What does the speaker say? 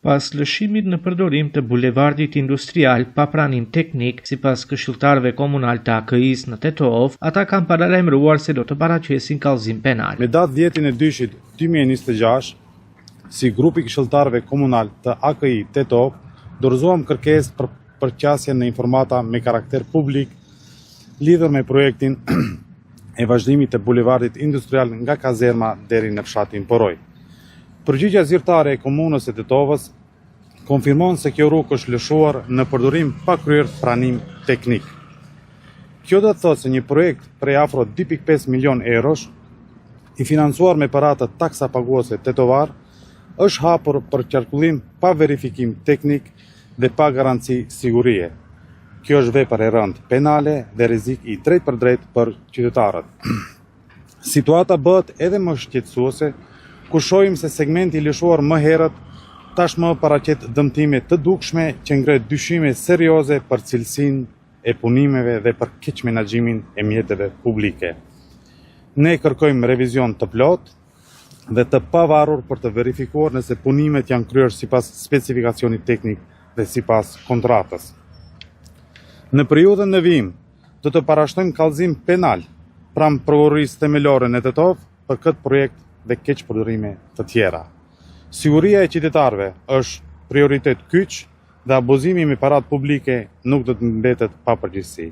pas lëshimit në përdorim të bulevardit industrial pa pranim teknik, sipas këshilltarëve komunal të AKI-s në Tetov, ata kanë paralajmëruar se do të paraqesin kallëzim penal. Me datë 10/2 2026, si grupi këshilltarëve komunal të AKI Tetov, dorëzuam kërkesë për përqasje në informata me karakter publik lidhur me projektin e vazhdimit të bulevardit industrial nga kazerma deri në fshatin Poroj. Përgjigjja zyrtare e komunës së Tetovës konfirmon se kjo rrugë është lëshuar në përdorim pa kryer pranim teknik. Kjo do të thotë se një projekt prej afro 2.5 milion eurosh, i financuar me paratë taksa paguese tetovar, është hapur për qarkullim pa verifikim teknik dhe pa garanci sigurie. Kjo është vepër e rëndë penale dhe rrezik i drejt për drejt për qytetarët. Situata bëhet edhe më shqetësuese kur shohim se segmenti i lëshuar më herët tashmë paraqet dëmtime të dukshme që ngre dyshime serioze për cilësinë e punimeve dhe për keq menaxhimin e mjeteve publike. Ne kërkojmë revizion të plot dhe të pavarur për të verifikuar nëse punimet janë kryer sipas specifikacionit teknik dhe sipas kontratës. Në periudhën në vijim, do të parashtojmë kallëzim penal pranë prokurorisë themelore në Tetov për këtë projekt dhe keq përdorime të tjera. Siguria e qytetarëve është prioritet kyç dhe abuzimi me paratë publike nuk do të mbetet pa përgjegjësi.